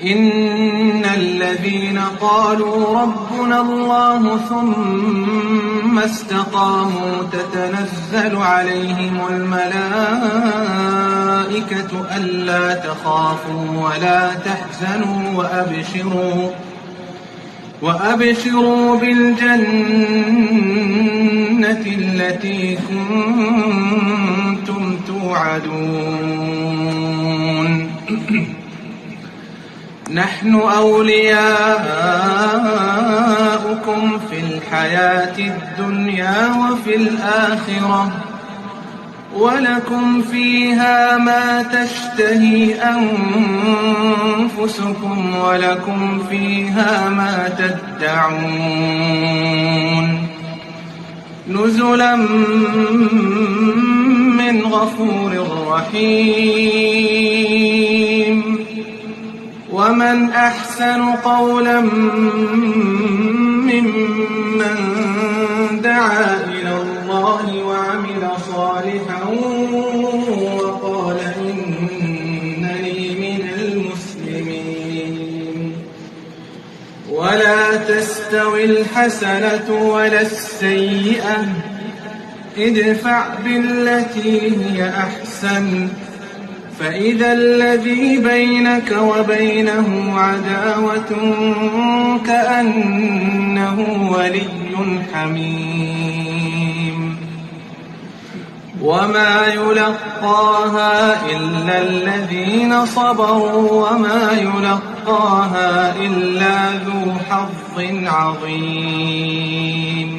إن الذين قالوا ربنا الله ثم استقاموا تتنزل عليهم الملائكة ألا تخافوا ولا تحزنوا وأبشروا بالجنة التي كنتم توعدون نحن أولياؤكم في الحياة الدنيا وفي الآخرة ولكم فيها ما تشتهي أنفسكم ولكم فيها ما تدعون نزلا من غفور رحيم ومن أحسن قولا ممن دعا إلى الله وعمل صالحا وقال إنني من المسلمين ولا تستوي الحسنة ولا السيئة ادفع بالتي هي أحسن فإذا الذي بينك وبينه عداوة كأنه ولي حميم وما يلقاها إلا الذين صبروا وما يلقاها إلا ذو حظ عظيم